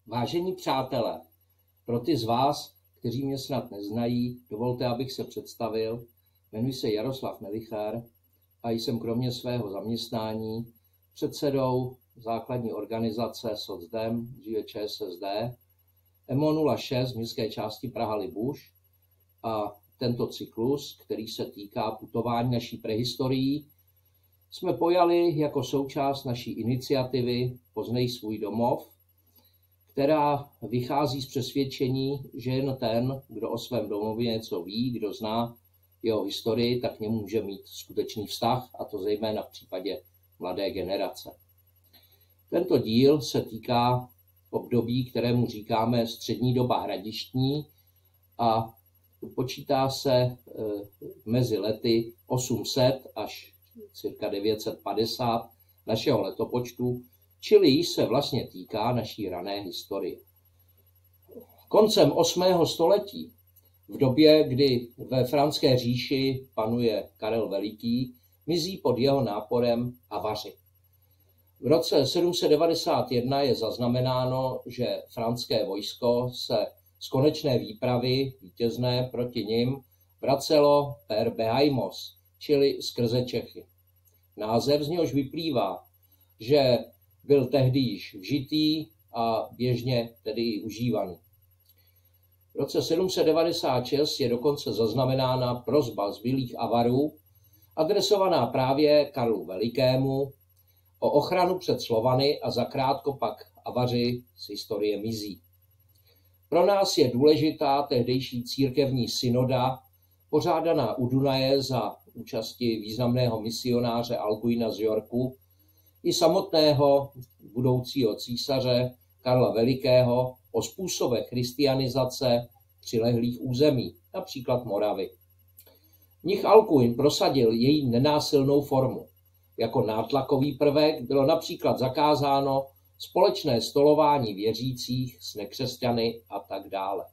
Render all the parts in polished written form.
Vážení přátelé, pro ty z vás, kteří mě snad neznají, dovolte, abych se představil. Jmenuji se Jaroslav Melichar a jsem kromě svého zaměstnání předsedou základní organizace SocDem, dříve ČSSD, MO 06 městské části Praha-Libuš a tento cyklus, který se týká putování naší prehistorií, jsme pojali jako součást naší iniciativy Poznej svůj domov, která vychází z přesvědčení, že jen ten, kdo o svém domově něco ví, kdo zná jeho historii, tak k němu může mít skutečný vztah, a to zejména v případě mladé generace. Tento díl se týká období, kterému říkáme střední doba hradištní a počítá se mezi lety 800 až cirka 950 našeho letopočtu, čili již se vlastně týká naší rané historie. Koncem 8. století, v době, kdy ve Franské říši panuje Karel Veliký, mizí pod jeho náporem Avaři. V roce 791 je zaznamenáno, že franské vojsko se z konečné výpravy vítězné proti nim vracelo per Behaimos, čili skrze Čechy. Název z něhož vyplývá, že byl tehdy již vžitý a běžně tedy i užívaný. V roce 796 je dokonce zaznamenána prosba zbylých Avarů, adresovaná právě Karlu Velikému, o ochranu před Slovany a zakrátko pak Avaři z historie mizí. Pro nás je důležitá tehdejší církevní synoda, pořádaná u Dunaje za účasti významného misionáře Alcuina z Yorku i samotného budoucího císaře Karla Velikého o způsobech christianizace přilehlých území, například Moravy. Mnich Alcuin prosadil její nenásilnou formu. Jako nátlakový prvek bylo například zakázáno společné stolování věřících s nekřesťany a tak dále.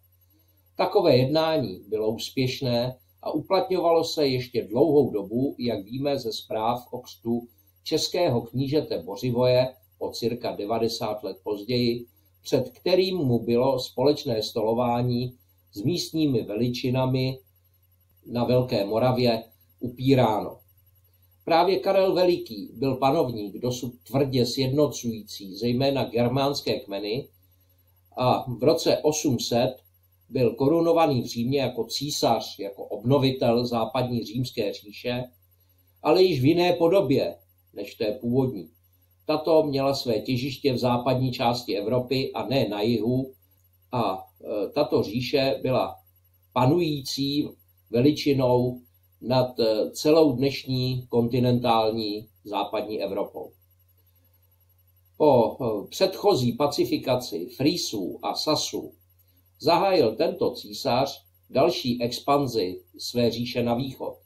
Takové jednání bylo úspěšné a uplatňovalo se ještě dlouhou dobu, jak víme ze zpráv o křtu českého knížete Bořivoje o cirka 90 let později, před kterým mu bylo společné stolování s místními veličinami na Velké Moravě upíráno. Právě Karel Veliký byl panovník dosud tvrdě sjednocující zejména germánské kmeny a v roce 800 byl korunovaný v Římě jako císař, jako obnovitel západní římské říše, ale již v jiné podobě než té původní. Tato měla své těžiště v západní části Evropy a ne na jihu a tato říše byla panující veličinou nad celou dnešní kontinentální západní Evropou. Po předchozí pacifikaci Frýsů a Sasů zahájil tento císař další expanzi své říše na východ.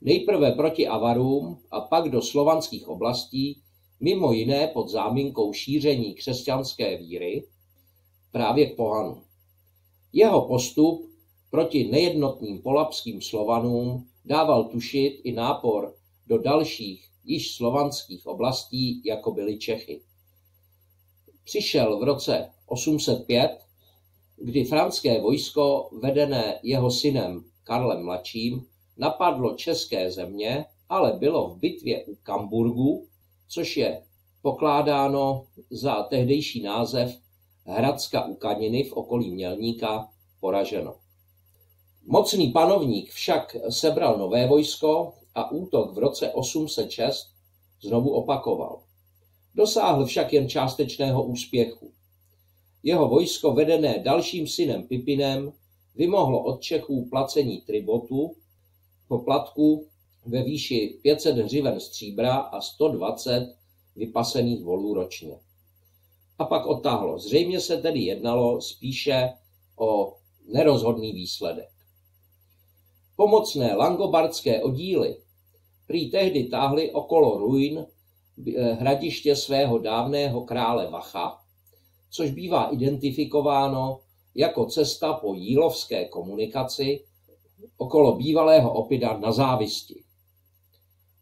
Nejprve proti Avarům a pak do slovanských oblastí, mimo jiné pod záminkou šíření křesťanské víry, právě k pohanům. Jeho postup proti nejednotným polabským Slovanům dával tušit i nápor do dalších již slovanských oblastí, jako byly Čechy. Přišel v roce 805, kdy franské vojsko, vedené jeho synem Karlem mladším, napadlo české země, ale bylo v bitvě u Kamburgu, což je pokládáno za tehdejší název Hradska u Kaniny v okolí Mělníka, poraženo. Mocný panovník však sebral nové vojsko a útok v roce 806 znovu opakoval. Dosáhl však jen částečného úspěchu. Jeho vojsko, vedené dalším synem Pipinem, vymohlo od Čechů placení tributu, poplatku ve výši 500 hřiven stříbra a 120 vypasených volů ročně. A pak odtáhlo. Zřejmě se tedy jednalo spíše o nerozhodný výsledek. Pomocné langobardské oddíly prý tehdy táhly okolo ruin hradiště svého dávného krále Vacha, což bývá identifikováno jako cesta po jílovské komunikaci okolo bývalého Opida na Závisti.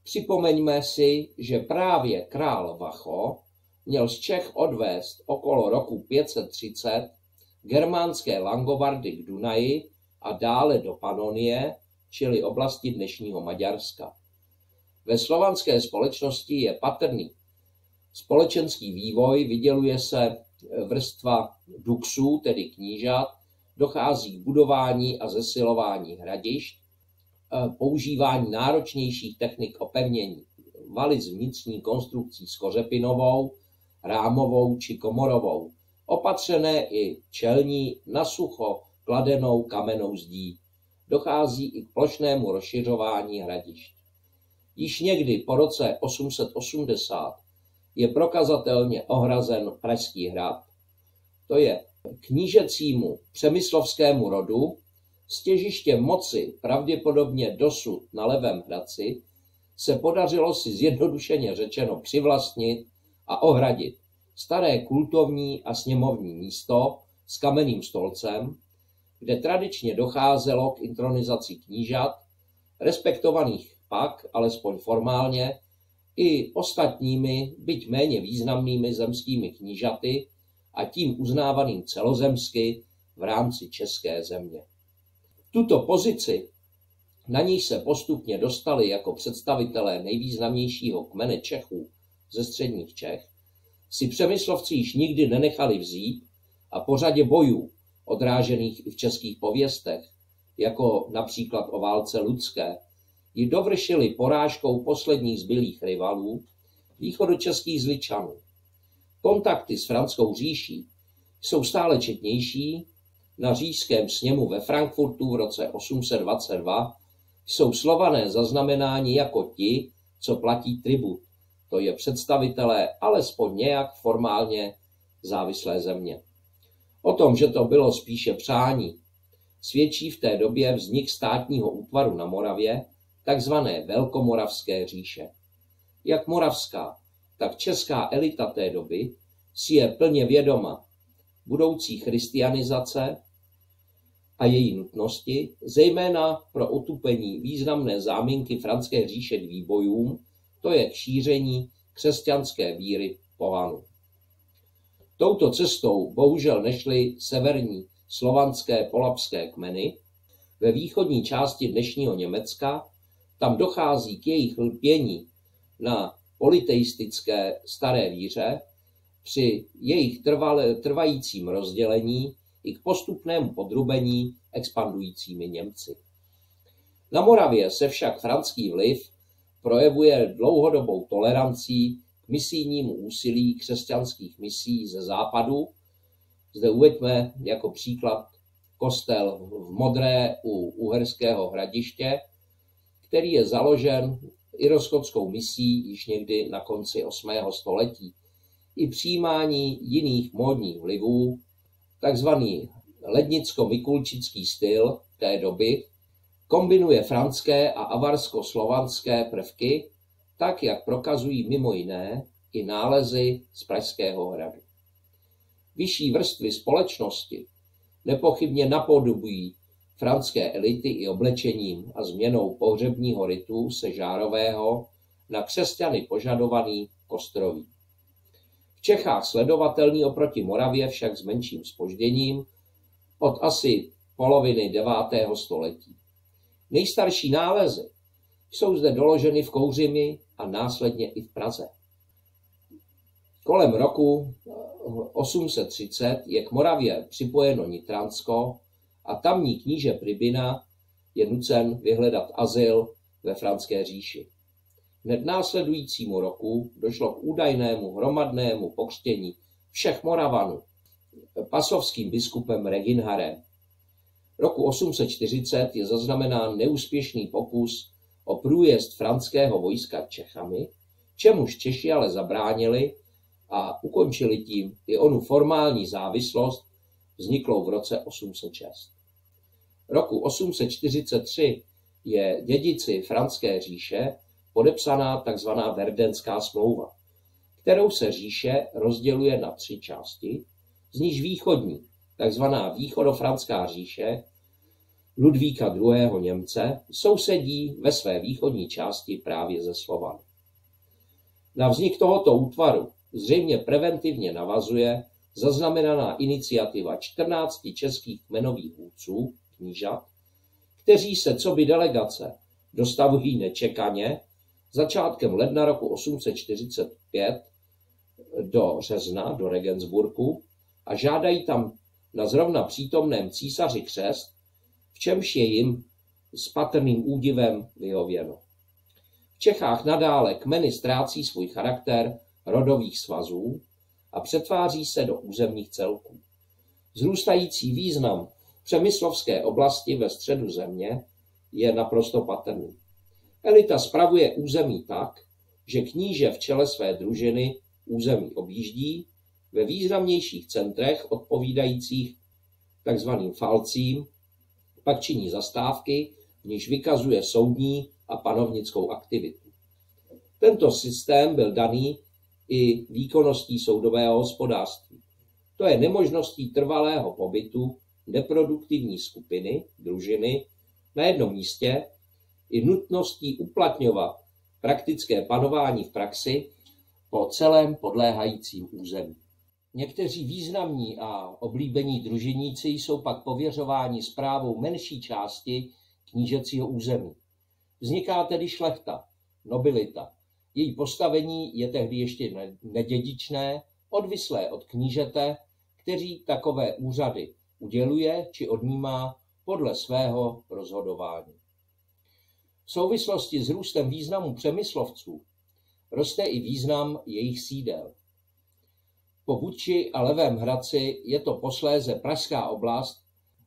Připomeňme si, že právě král Vacho měl z Čech odvést okolo roku 530 germánské langobardy k Dunaji a dále do Panonie, čili oblasti dnešního Maďarska. Ve slovanské společnosti je patrný společenský vývoj, vyděluje se vrstva duxů, tedy knížat, dochází k budování a zesilování hradišť, používání náročnějších technik opevnění, valy s vnitřní konstrukcí skořepinovou, rámovou či komorovou, opatřené i čelní nasucho kladenou kamennou zdí. Dochází i k plošnému rozšiřování hradišť. Již někdy po roce 880 je prokazatelně ohrazen Pražský hrad. To je knížecímu přemyslovskému rodu s těžištěm moci pravděpodobně dosud na Levém Hradci se podařilo si zjednodušeně řečeno přivlastnit a ohradit staré kultovní a sněmovní místo s kamenným stolcem, kde tradičně docházelo k intronizaci knížat, respektovaných pak, alespoň formálně, i ostatními, byť méně významnými zemskými knížaty a tím uznávaným celozemsky v rámci české země. Tuto pozici, na níž se postupně dostali jako představitelé nejvýznamnějšího kmene Čechů ze středních Čech, si Přemyslovci již nikdy nenechali vzít a po řadě bojů, odrážených i v českých pověstech, jako například o válce Ludské, ji dovršili porážkou posledních zbylých rivalů, východočeských Zličanů. Kontakty s Franskou říší jsou stále četnější. Na říšském sněmu ve Frankfurtu v roce 822 jsou Slované zaznamenáni jako ti, co platí tribut, to je představitelé alespoň nějak formálně závislé země. O tom, že to bylo spíše přání, svědčí v té době vznik státního útvaru na Moravě, takzvané Velkomoravské říše. Jak moravská, tak česká elita té doby si je plně vědoma budoucí christianizace a její nutnosti, zejména pro otupení významné záminky Franské říše k výbojům, to je k šíření křesťanské víry pohanů. Touto cestou bohužel nešly severní slovanské polabské kmeny. Ve východní části dnešního Německa tam dochází k jejich lpění na politeistické staré víře, při jejich trvajícím rozdělení i k postupnému podrubení expandujícími Němci. Na Moravě se však franský vliv projevuje dlouhodobou tolerancí k misijnímu úsilí křesťanských misí ze západu. Zde uveďme jako příklad kostel v Modré u Uherského Hradiště, který je založen iroskotskou misí již někdy na konci 8. století. I přijímání jiných módních vlivů, takzvaný lednicko-mikulčický styl té doby, kombinuje franské a avarsko-slovanské prvky, tak jak prokazují mimo jiné i nálezy z Pražského hradu. Vyšší vrstvy společnosti nepochybně napodobují franské elity i oblečením a změnou pohřebního ritu se žárového na křesťany požadovaný kostrový. V Čechách sledovatelný oproti Moravě však s menším zpožděním od asi poloviny 9. století. Nejstarší nálezy jsou zde doloženy v Kouřimi a následně i v Praze. Kolem roku 830 je k Moravě připojeno Nitransko a tamní kníže Pribina je nucen vyhledat azyl ve Franské říši. Hned následujícímu roku došlo k údajnému hromadnému pokřtění všech Moravanů pasovským biskupem Reginharem. Roku 840 je zaznamenán neúspěšný pokus o průjezd franského vojska Čechami, čemuž Češi ale zabránili a ukončili tím i onu formální závislost vzniklou v roce 806. Roku 843 je dědici Franské říše podepsaná tzv. Verdenská smlouva, kterou se říše rozděluje na 3 části, z níž východní, tzv. Východofranská říše Ludvíka II. Němce, sousedí ve své východní části právě ze Slovany. Na vznik tohoto útvaru zřejmě preventivně navazuje zaznamenaná iniciativa 14 českých kmenových vůdců, knížat, kteří se coby delegace dostavují nečekaně začátkem ledna roku 845 do Řezna, do Regensburgu a žádají tam na zrovna přítomném císaři křest, v čemž je jim s patrným údivem vyhověno. V Čechách nadále kmeny ztrácí svůj charakter rodových svazů a přetváří se do územních celků. Vzrůstající význam přemyslovské oblasti ve středu země je naprosto patrný. Elita spravuje území tak, že kníže v čele své družiny území objíždí, ve významnějších centrech odpovídajících tzv. Falcím pak činí zastávky, v níž vykazuje soudní a panovnickou aktivitu. Tento systém byl daný i výkonností soudového hospodářství. To je nemožností trvalého pobytu neproduktivní skupiny, družiny, na jednom místě i nutností uplatňovat praktické panování v praxi po celém podléhajícím území. Někteří významní a oblíbení družiníci jsou pak pověřováni správou menší části knížecího území. Vzniká tedy šlechta, nobilita. Její postavení je tehdy ještě nedědičné, odvislé od knížete, kteří takové úřady uděluje či odnímá podle svého rozhodování. V souvislosti s růstem významu přemyslovců roste i význam jejich sídel. Po Buči a Levém Hradci je to posléze pražská oblast,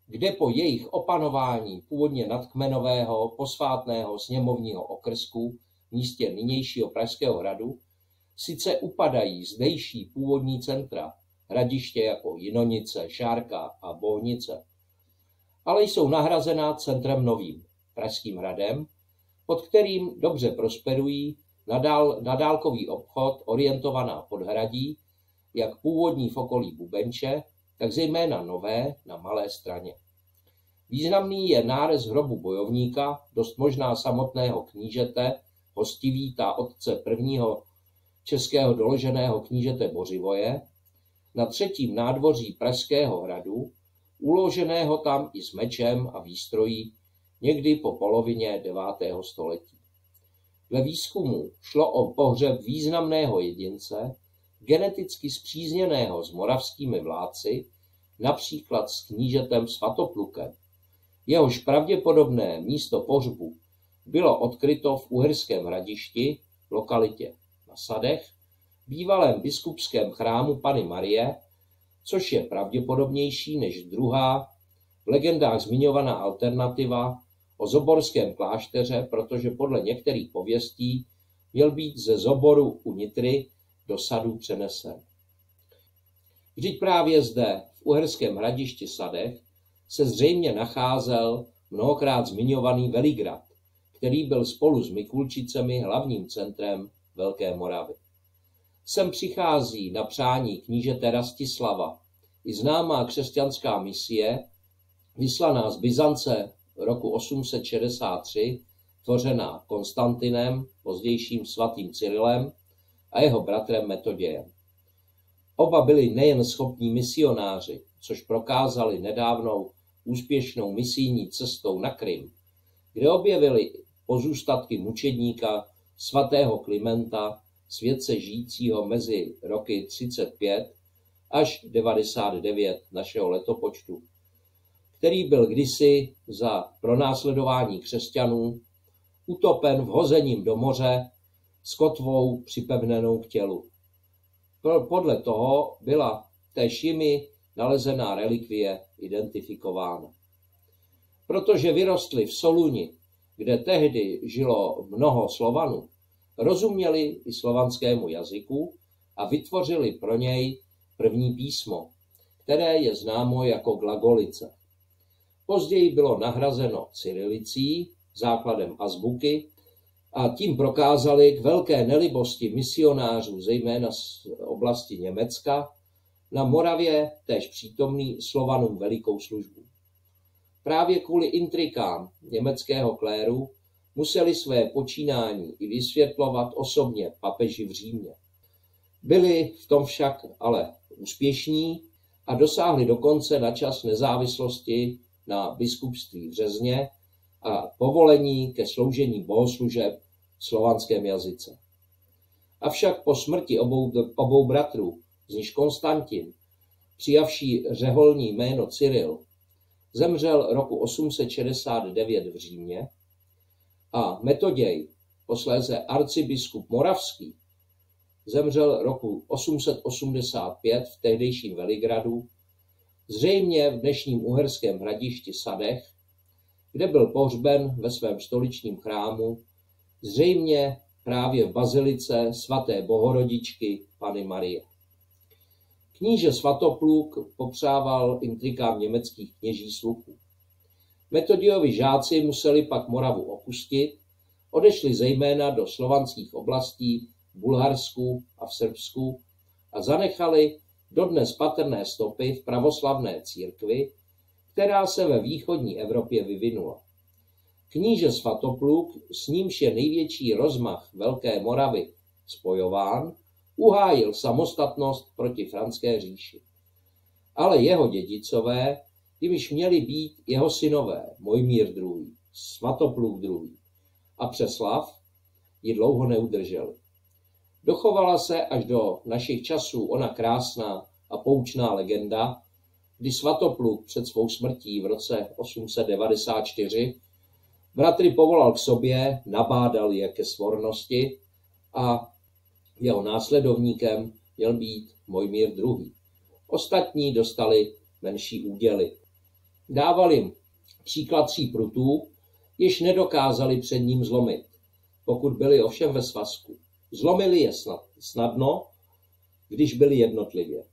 kde po jejich opanování původně nadkmenového posvátného sněmovního okrsku v místě nynějšího Pražského hradu sice upadají zdejší původní centra, hradiště jako Jinonice, Šárka a Bohnice, ale jsou nahrazená centrem novým, Pražským hradem, pod kterým dobře prosperují nadálkový obchod orientovaná podhradí, jak původní v okolí Bubenče, tak zejména nové na Malé Straně. Významný je nárez hrobu bojovníka, dost možná samotného knížete, hostivítá otce prvního českého doloženého knížete Bořivoje, na třetím nádvoří Pražského hradu, uloženého tam i s mečem a výstrojí někdy po polovině 9. století. Dle výzkumu šlo o pohřeb významného jedince, geneticky spřízněného s moravskými vládci, například s knížetem Svatoplukem. Jehož pravděpodobné místo pohřbu bylo odkryto v Uherském Hradišti, lokalitě na Sadech, bývalém biskupském chrámu Panny Marie, což je pravděpodobnější než druhá v legendách zmiňovaná alternativa o Zoborském klášteře, protože podle některých pověstí měl být ze Zoboru u Nitry do Sadu přenesen. Vždyť právě zde, v Uherském Hradišti Sadech, se zřejmě nacházel mnohokrát zmiňovaný Veligrad, který byl spolu s Mikulčicemi hlavním centrem Velké Moravy. Sem přichází na přání knížete Rastislava i známá křesťanská misie, vyslaná z Byzance roku 863, tvořená Konstantinem, pozdějším svatým Cyrilem a jeho bratrem Metodějem. Oba byli nejen schopní misionáři, což prokázali nedávnou úspěšnou misijní cestou na Krym, kde objevili pozůstatky mučedníka svatého Klimenta, světce žijícího mezi roky 35 až 99 našeho letopočtu, který byl kdysi za pronásledování křesťanů utopen vhozením do moře s kotvou připevnenou k tělu. Podle toho byla též jimi nalezená relikvie identifikována. Protože vyrostli v Soluni, kde tehdy žilo mnoho Slovanů, rozuměli i slovanskému jazyku a vytvořili pro něj první písmo, které je známo jako glagolice. Později bylo nahrazeno cyrilicí, základem azbuky, a tím prokázali k velké nelibosti misionářů, zejména z oblasti Německa, na Moravě též přítomný Slovanům velikou službu. Právě kvůli intrikám německého kléru museli své počínání i vysvětlovat osobně papeži v Římě. Byli v tom však ale úspěšní a dosáhli dokonce na čas nezávislosti na biskupství v Řezně a povolení ke sloužení bohoslužeb v slovanském jazyce. Avšak po smrti obou bratrů, z nichž Konstantin, přijavší řeholní jméno Cyril, zemřel roku 869 v Římě a Metoděj, posléze arcibiskup moravský, zemřel roku 885 v tehdejším Veligradu, zřejmě v dnešním uherském hradišti Sadech, kde byl pohřben ve svém stoličním chrámu, zřejmě právě v bazilice svaté Bohorodičky Panny Marie. Kníže Svatopluk popřával intrikám německých kněží sluchu. Metodiovi žáci museli pak Moravu opustit, odešli zejména do slovanských oblastí v Bulharsku a v Srbsku a zanechali dodnes patrné stopy v pravoslavné církvi, která se ve východní Evropě vyvinula. Kníže Svatopluk, s nímž je největší rozmach Velké Moravy spojován, uhájil samostatnost proti Franské říši. Ale jeho dědicové, jimiž měli být jeho synové Mojmír II., Svatopluk II. A Přeslav, ji dlouho neudrželi. Dochovala se až do našich časů ona krásná a poučná legenda, kdy Svatopluk před svou smrtí v roce 894 bratry povolal k sobě, nabádal je ke svornosti a jeho následovníkem měl být Mojmír II. Ostatní dostali menší úděly. Dával jim příklad 3 prutů, jež nedokázali před ním zlomit, pokud byli ovšem ve svazku. Zlomili je snadno, když byli jednotlivě.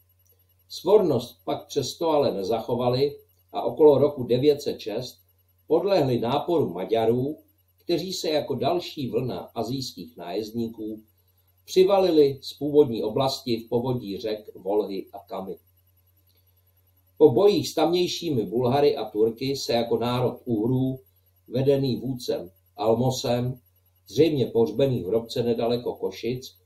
Svornost pak přesto ale nezachovali a okolo roku 906 podlehli náporu Maďarů, kteří se jako další vlna asijských nájezdníků přivalili z původní oblasti v povodí řek Volhy a Kamy. Po bojích s tamnějšími Bulhary a Turky se jako národ Uhrů, vedený vůdcem Almosem, zřejmě pohřbený v hrobce nedaleko Košic,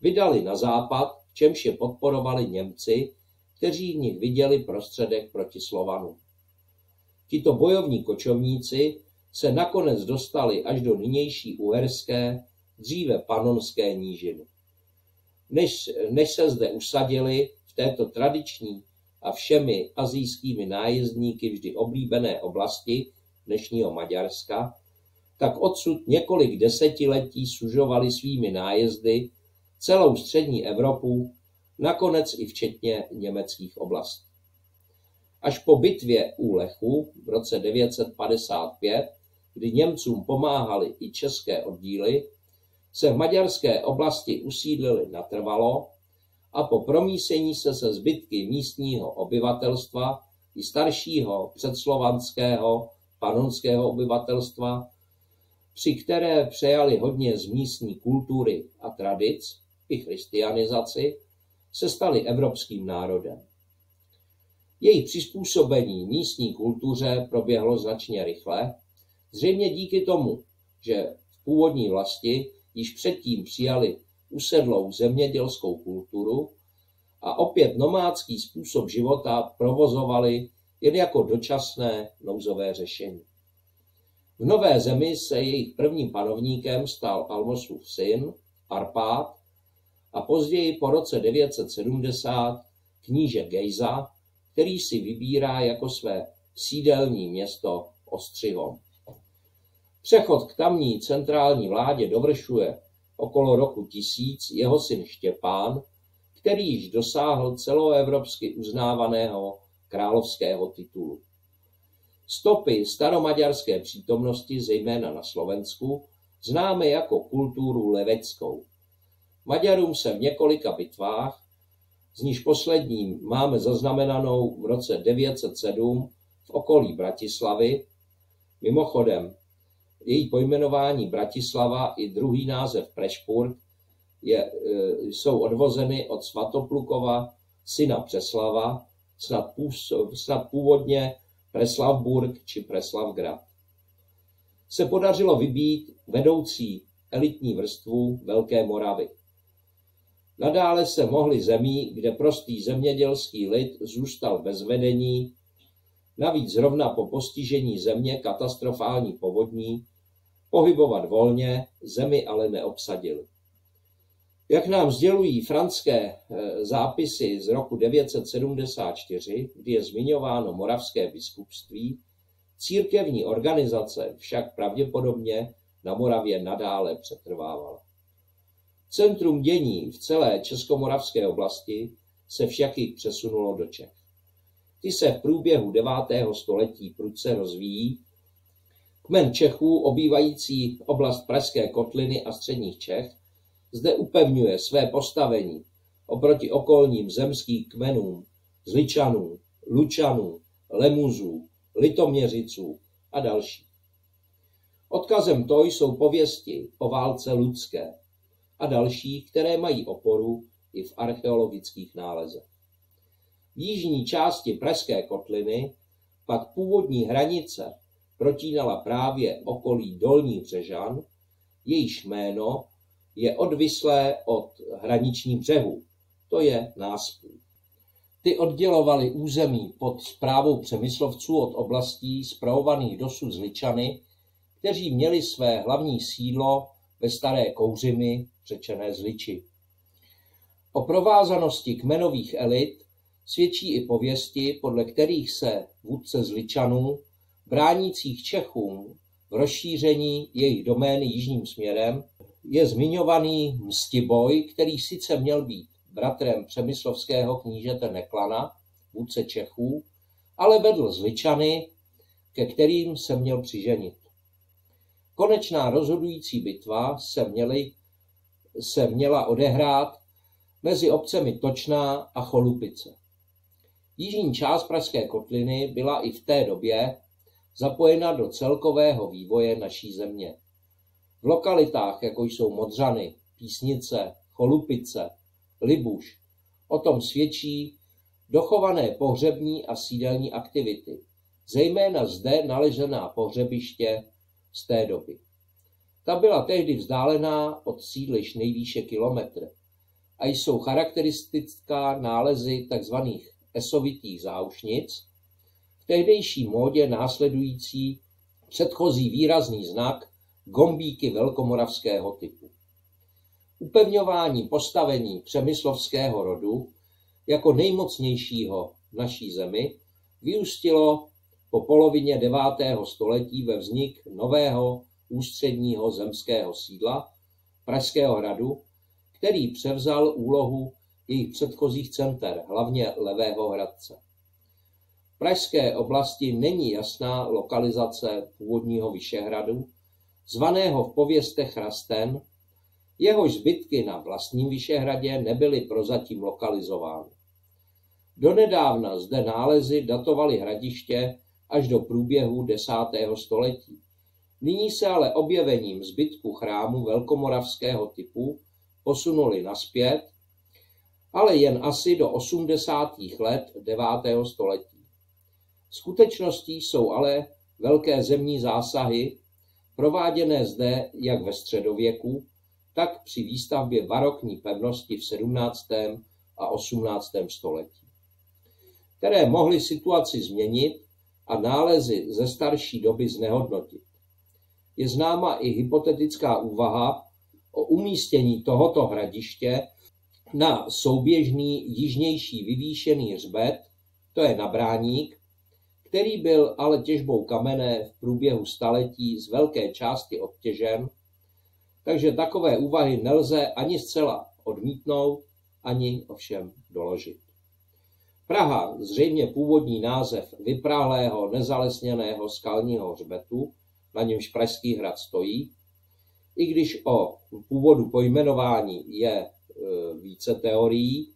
vydali na západ, v čemž je podporovali Němci, kteří v nich viděli prostředek proti Slovanům. Tito bojovní kočovníci se nakonec dostali až do nynější uherské, dříve panonské nížiny. Než se zde usadili v této tradiční a všemi asijskými nájezdníky vždy oblíbené oblasti dnešního Maďarska, tak odsud několik desetiletí sužovali svými nájezdy celou střední Evropu, nakonec i včetně německých oblastí. Až po bitvě u Lechu v roce 955, kdy Němcům pomáhaly i české oddíly, se v maďarské oblasti usídlili natrvalo a po promísení se zbytky místního obyvatelstva i staršího předslovanského panonského obyvatelstva, při které přejali hodně z místní kultury a tradic i christianizaci, se stali evropským národem. Jejich přizpůsobení místní kultuře proběhlo značně rychle, zřejmě díky tomu, že v původní vlasti již předtím přijali usedlou zemědělskou kulturu a opět nomádský způsob života provozovali jen jako dočasné nouzové řešení. V Nové Zemi se jejich prvním panovníkem stal Almosův syn Arpád a později po roce 970 kníže Gejza, který si vybírá jako své sídelní město Ostřihom. Přechod k tamní centrální vládě dovršuje okolo roku 1000 jeho syn Štěpán, který již dosáhl celoevropsky uznávaného královského titulu. Stopy staromaďarské přítomnosti, zejména na Slovensku, známe jako kulturu leveckou. Maďarům se v několika bitvách, z níž posledním máme zaznamenanou v roce 907 v okolí Bratislavy, mimochodem její pojmenování Bratislava i druhý název Prešpurg jsou odvozeny od Svatoplukova syna Přeslava, snad původně Preslavburg či Preslavgrad. Se podařilo vybít vedoucí elitní vrstvu Velké Moravy. Nadále se mohly zemí, kde prostý zemědělský lid zůstal bez vedení, navíc zrovna po postižení země katastrofální povodní, pohybovat volně, zemi ale neobsadili. Jak nám sdělují franské zápisy z roku 974, kdy je zmiňováno moravské biskupství, církevní organizace však pravděpodobně na Moravě nadále přetrvávala. Centrum dění v celé Českomoravské oblasti se však i přesunulo do Čech. Ty se v průběhu 9. století prudce rozvíjí. Kmen Čechů obývající oblast Pražské kotliny a středních Čech zde upevňuje své postavení oproti okolním zemským kmenům Zličanů, Lučanů, Lemuzů, Litoměřiců a další. Odkazem to jsou pověsti o válce ludské a další, které mají oporu i v archeologických nálezech. V jižní části Pražské kotliny pak původní hranice protínala právě okolí Dolních Břežan, jejíž jméno je odvislé od hraničních břehů, to je náspů. Ty oddělovaly území pod správou Přemyslovců od oblastí spravovaných dosud Zličany, kteří měli své hlavní sídlo ve Staré Kouřimi, řečené Zliči. O provázanosti kmenových elit svědčí i pověsti, podle kterých se vůdce Zličanů, bránících Čechům v rozšíření jejich domény jižním směrem, je zmiňovaný Mstiboj, který sice měl být bratrem přemyslovského knížete Neklana, vůdce Čechů, ale vedl Zličany, ke kterým se měl přiženit. Konečná rozhodující bitva se měla odehrát mezi obcemi Točná a Cholupice. Jižní část Pražské kotliny byla i v té době zapojena do celkového vývoje naší země. V lokalitách, jako jsou Modřany, Písnice, Cholupice, Libuš, o tom svědčí dochované pohřební a sídelní aktivity, zejména zde naležená pohřebiště z té doby. Ta byla tehdy vzdálená od sídlišť nejvýše kilometr a jsou charakteristická nálezy tzv. Esovitých záušnic, v tehdejší módě následující předchozí výrazný znak gombíky velkomoravského typu. Upevňování postavení přemyslovského rodu jako nejmocnějšího v naší zemi vyústilo po polovině 9. století ve vznik nového ústředního zemského sídla Pražského hradu, který převzal úlohu jejich předchozích center, hlavně Levého Hradce. V pražské oblasti není jasná lokalizace původního Vyšehradu, zvaného v pověstech Rasten, jehož zbytky na vlastním Vyšehradě nebyly prozatím lokalizovány. Donedávna zde nálezy datovaly hradiště až do průběhu 10. století. Nyní se ale objevením zbytku chrámu velkomoravského typu posunuli nazpět, ale jen asi do 80. let 9. století. Skutečností jsou ale velké zemní zásahy, prováděné zde jak ve středověku, tak při výstavbě barokní pevnosti v 17. a 18. století, které mohly situaci změnit a nálezy ze starší doby znehodnotit. Je známa i hypotetická úvaha o umístění tohoto hradiště na souběžný jižnější vyvýšený hřbet, to je na Bráník, který byl ale těžbou kamene v průběhu staletí z velké části odtěžen, takže takové úvahy nelze ani zcela odmítnout, ani ovšem doložit. Praha, zřejmě původní název vyprahlého nezalesněného skalního hřbetu, na němž Pražský hrad stojí, i když o původu pojmenování je více teorií,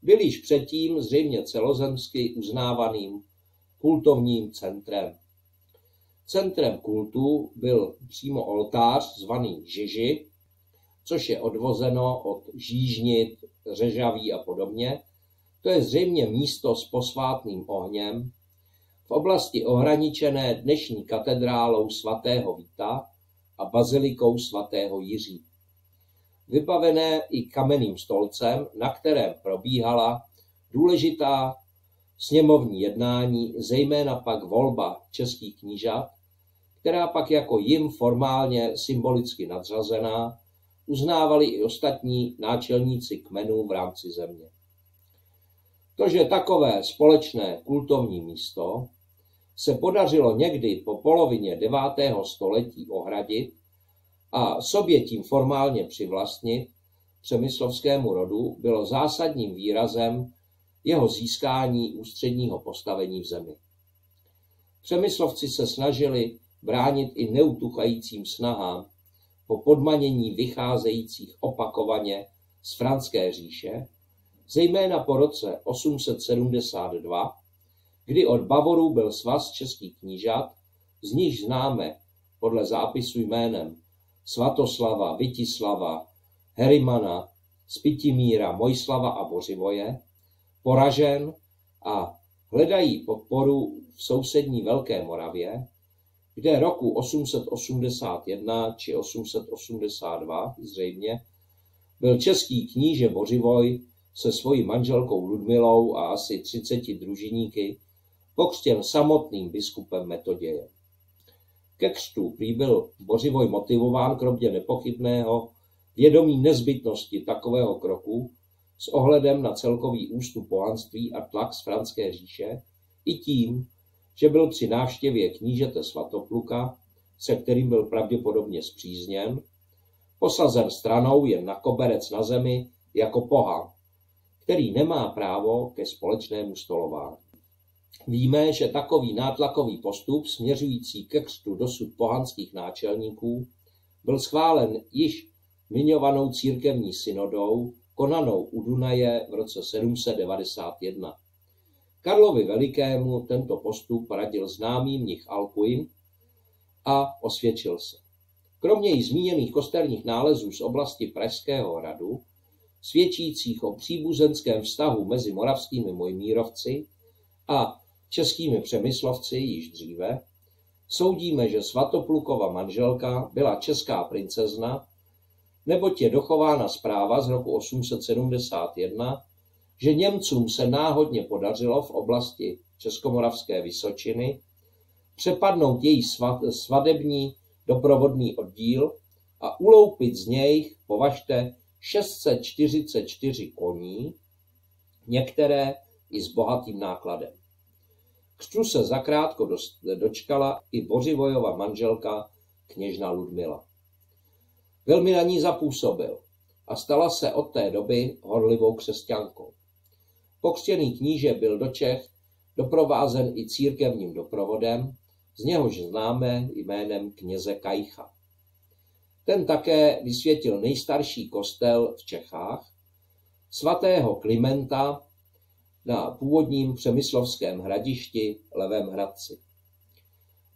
byl již předtím zřejmě celozemsky uznávaným kultovním centrem. Centrem kultu byl přímo oltář zvaný Žiži, což je odvozeno od žížnit, řežaví a podobně. To je zřejmě místo s posvátným ohněm v oblasti ohraničené dnešní katedrálou svatého Víta a bazilikou svatého Jiří. vybavené i kamenným stolcem, na kterém probíhala důležitá sněmovní jednání, zejména pak volba českých knížat, která pak jako jim formálně symbolicky nadřazená uznávali i ostatní náčelníci kmenů v rámci země. To, že takové společné kultovní místo se podařilo někdy po polovině 9. století ohradit a sobě tím formálně přivlastnit přemyslovskému rodu, bylo zásadním výrazem jeho získání ústředního postavení v zemi. Přemyslovci se snažili bránit i neutuchajícím snahám po podmanění vycházejících opakovaně z Franské říše, zejména po roce 872, kdy od Bavorů byl svaz českých knížat, z nichž známe podle zápisu jménem Svatoslava, Vítislava, Herimana, Spitimíra, Mojslava a Bořivoje, poražen a hledají podporu v sousední Velké Moravě, kde roku 881 či 882 zřejmě byl český kníže Bořivoj se svojí manželkou Ludmilou a asi 30 družiníky pokřtěn samotným biskupem Metodějem. Ke křtu prý byl Bořivoj motivován kromě nepochybného vědomí nezbytnosti takového kroku s ohledem na celkový ústup pohanství a tlak z Franské říše i tím, že byl při návštěvě knížete Svatopluka, se kterým byl pravděpodobně spřízněn, posazen stranou jen na koberec na zemi jako pohan, který nemá právo ke společnému stolování. Víme, že takový nátlakový postup směřující ke křtu dosud pohanských náčelníků byl schválen již zmiňovanou církevní synodou, konanou u Dunaje v roce 791. Karlovi Velikému tento postup radil známý mnich Alcuin a osvědčil se. Kromě již zmíněných kosterních nálezů z oblasti Pražského hradu, svědčících o příbuzenském vztahu mezi moravskými Mojmírovci a českými Přemyslovci již dříve, soudíme, že Svatoplukova manželka byla česká princezna, neboť je dochována zpráva z roku 871, že Němcům se náhodně podařilo v oblasti Českomoravské Vysočiny přepadnout její svadební doprovodný oddíl a uloupit z něj, považte, 644 koní, některé i s bohatým nákladem. Křtu se zakrátko dočkala i Bořivojova manželka kněžna Ludmila. Velmi na ní zapůsobil a stala se od té doby horlivou křesťankou. Pokřtěný kníže byl do Čech doprovázen i církevním doprovodem, z něhož známe jménem kněze Kajcha. Ten také vysvětil nejstarší kostel v Čechách, svatého Klimenta na původním přemyslovském hradišti Levém Hradci.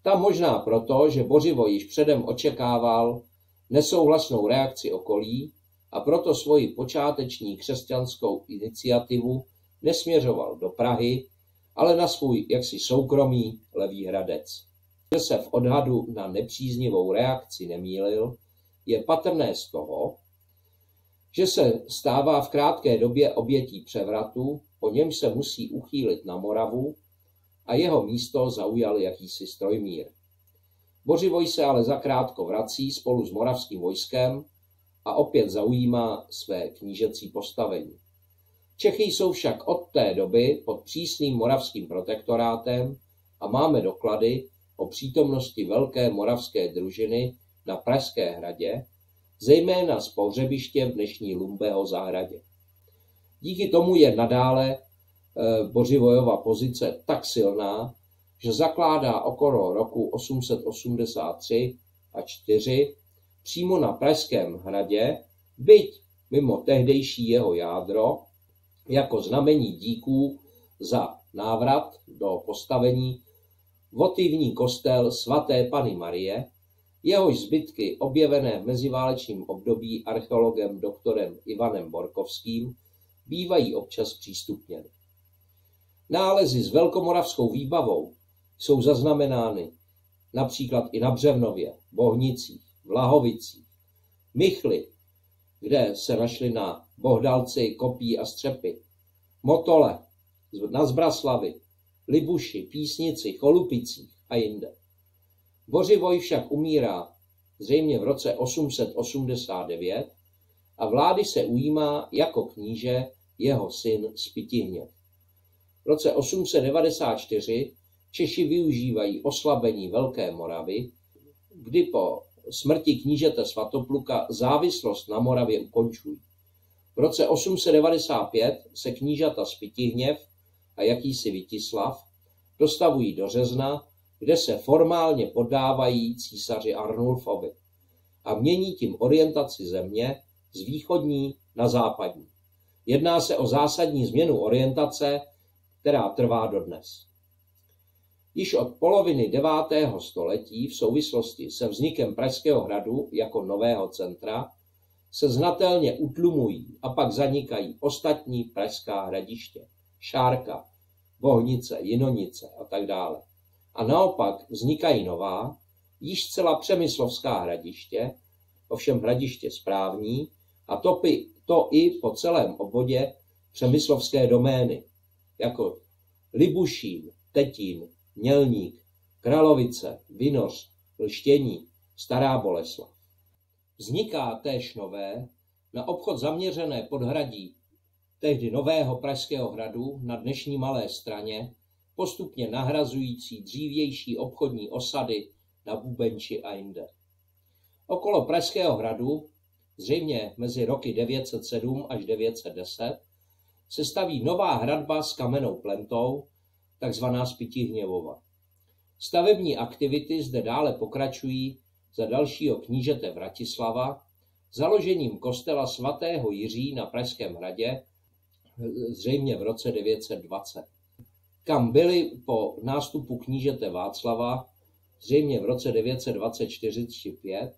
Tam možná proto, že Bořivoj již předem očekával nesouhlasnou reakci okolí a proto svoji počáteční křesťanskou iniciativu nesměřoval do Prahy, ale na svůj jaksi soukromý Levý Hradec. Že se v odhadu na nepříznivou reakci nemýlil, je patrné z toho, že se stává v krátké době obětí převratu, po němž se musí uchýlit na Moravu a jeho místo zaujal jakýsi Strojmír. Bořivoj se ale zakrátko vrací spolu s moravským vojskem a opět zaujímá své knížecí postavení. Čechy jsou však od té doby pod přísným moravským protektorátem a máme doklady o přítomnosti velké moravské družiny na Pražské hradě, zejména z pohřebiště v dnešní Lumbeho zahradě. Díky tomu je nadále Bořivojova pozice tak silná, že zakládá okolo roku 883 a 4 přímo na Pražském hradě, byť mimo tehdejší jeho jádro, jako znamení díků za návrat do postavení votivní kostel svaté Panny Marie, jehož zbytky objevené v meziválečním období archeologem doktorem Ivanem Borkovským bývají občas přístupněny. Nálezy s velkomoravskou výbavou jsou zaznamenány například i na Břevnově, Bohnicích, Vlahovicích, Michli, kde se našly na Bohdalci, Kopí a Střepy, Motole, na Zbraslavi, Libuši, Písnici, Cholupicích a jinde. Bořivoj však umírá zřejmě v roce 889 a vlády se ujímá jako kníže jeho syn Spytihněv. V roce 894 Češi využívají oslabení Velké Moravy, kdy po smrti knížete Svatopluka závislost na Moravě ukončují. V roce 895 se knížata Spytihněv a jakýsi Vítislav dostavují do Řezna, kde se formálně poddávají císaři Arnulfovi a mění tím orientaci země z východní na západní. Jedná se o zásadní změnu orientace, která trvá dodnes. Již od poloviny 9. století v souvislosti se vznikem Pražského hradu jako nového centra se znatelně utlumují a pak zanikají ostatní pražská hradiště, Šárka, Bohnice, Jinonice a tak dále. A naopak vznikají nová, již zcela přemyslovská hradiště, ovšem hradiště správní, a to i po celém obvodě přemyslovské domény, jako Libušín, Tetín, Mělník, Kralovice, Vinoř, Lštění, Stará Boleslav. Vzniká též nové, na obchod zaměřené podhradí tehdy nového Pražského hradu na dnešní Malé Straně, postupně nahrazující dřívější obchodní osady na Bubenči a jinde. Okolo Pražského hradu, zřejmě mezi roky 907 až 910, se staví nová hradba s kamennou plentou, takzvaná Spytihněvova. Stavební aktivity zde dále pokračují za dalšího knížete Vratislava založením kostela svatého Jiří na Pražském hradě, zřejmě v roce 920, kam byly po nástupu knížete Václava, zřejmě v roce 924-5,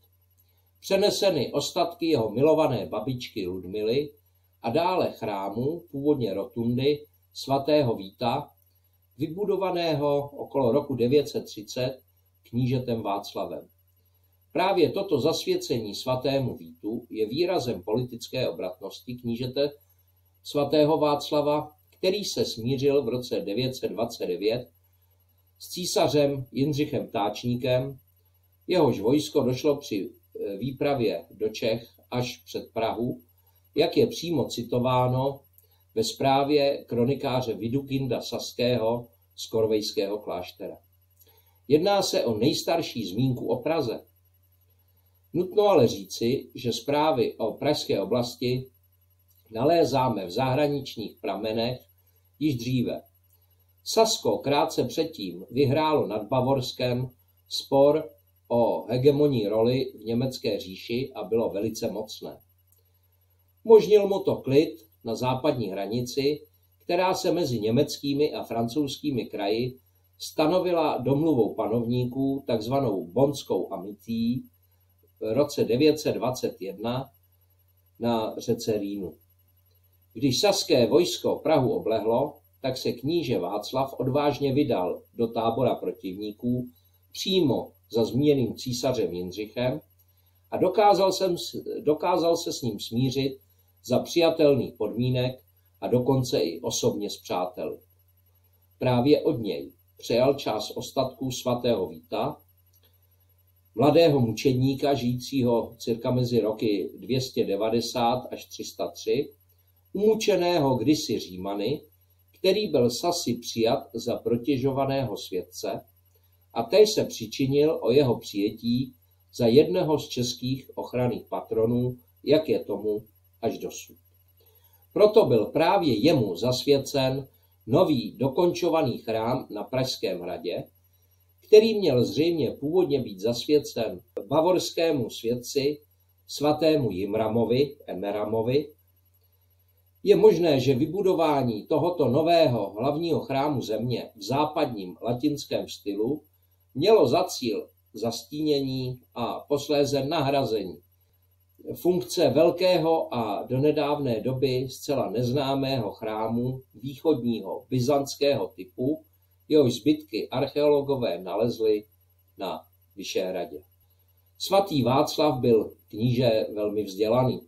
přeneseny ostatky jeho milované babičky Ludmily a dále chrámu, původně rotundy, svatého Víta, vybudovaného okolo roku 930 knížetem Václavem. Právě toto zasvěcení svatému Vítu je výrazem politické obratnosti knížete svatého Václava, který se smířil v roce 929 s císařem Jindřichem Táčníkem, jehož vojsko došlo při výpravě do Čech až před Prahu, jak je přímo citováno ve zprávě kronikáře Viduginda Saského z Korvejského kláštera. Jedná se o nejstarší zmínku o Praze. Nutno ale říci, že zprávy o pražské oblasti nalézáme v zahraničních pramenech již dříve. Sasko krátce předtím vyhrálo nad Bavorskem spor o hegemonní roli v německé říši a bylo velice mocné. Umožnil mu to klid na západní hranici, která se mezi německými a francouzskými kraji stanovila domluvou panovníků takzvanou Bonskou amitií v roce 921 na řece Rýnu. Když saské vojsko Prahu oblehlo, tak se kníže Václav odvážně vydal do tábora protivníků přímo za zmíněným císařem Jindřichem a dokázal se s ním smířit za přijatelných podmínek a dokonce i osobně spřátel. Právě od něj přejal část ostatků svatého Víta, mladého mučedníka žijícího cirka mezi roky 290 až 303, umučeného kdysi Římany, který byl Sasy přijat za protěžovaného světce a též se přičinil o jeho přijetí za jednoho z českých ochranných patronů, jak je tomu až dosud. Proto byl právě jemu zasvěcen nový dokončovaný chrám na Pražském hradě, který měl zřejmě původně být zasvěcen bavorskému světci svatému Jimramovi, Emeramovi. Je možné, že vybudování tohoto nového hlavního chrámu země v západním latinském stylu mělo za cíl zastínění a posléze nahrazení funkce velkého a do nedávné doby zcela neznámého chrámu východního byzantského typu, jehož zbytky archeologové nalezli na Vyšehradě. Svatý Václav byl kníže velmi vzdělaný.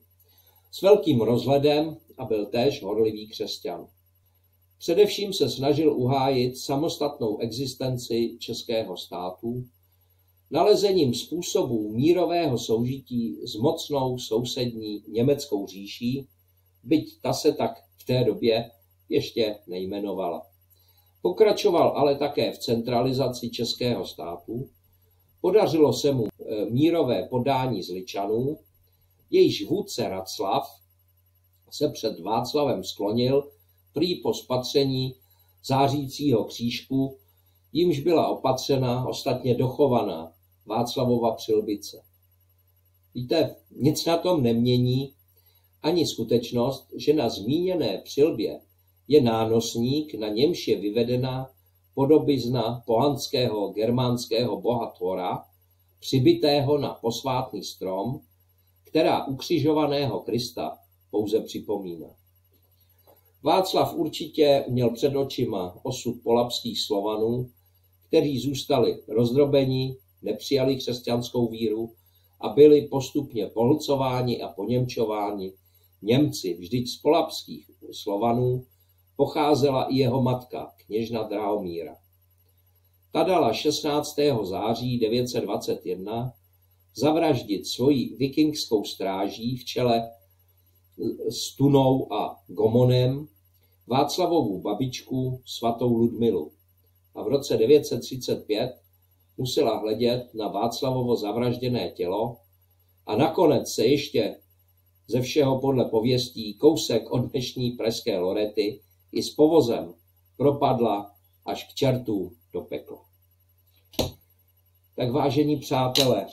s velkým rozhledem a byl též horlivý křesťan. Především se snažil uhájit samostatnou existenci českého státu, nalezením způsobů mírového soužití s mocnou sousední německou říší, byť ta se tak v té době ještě nejmenovala. Pokračoval ale také v centralizaci českého státu, podařilo se mu mírové podání Zličanů, jejíž vůdce Raclav se před Václavem sklonil prý po spatření zářícího křížku, jímž byla opatřena, ostatně dochovaná Václavova přilbice. Víte, nic na tom nemění ani skutečnost, že na zmíněné přilbě je nánosník, na němž je vyvedena podobizna pohanského germánského boha Thora, přibitého na posvátný strom, která ukřižovaného Krista pouze připomíná. Václav určitě měl před očima osud polabských Slovanů, kteří zůstali rozdrobeni, nepřijali křesťanskou víru a byli postupně pohlcováni a poněmčováni Němci. Vždyť z polabských Slovanů pocházela i jeho matka, kněžna Drahomíra. Ta dala 16. září 921 zavraždit svojí vikingskou stráží v čele s Tunou a Gomonem Václavovu babičku svatou Ludmilu a v roce 935 musela hledět na Václavovo zavražděné tělo a nakonec se ještě ze všeho podle pověstí kousek od dnešní pražské Lorety i s povozem propadla až k čertům do pekla. Tak vážení přátelé,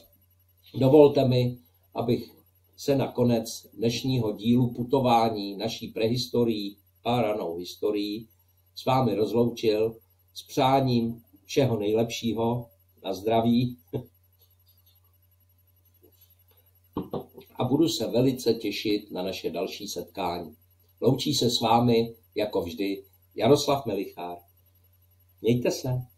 dovolte mi, abych se na konec dnešního dílu putování naší prehistorií a ranou historií s vámi rozloučil s přáním všeho nejlepšího na zdraví a budu se velice těšit na naše další setkání. Loučí se s vámi, jako vždy, Jaroslav Melichár. Mějte se.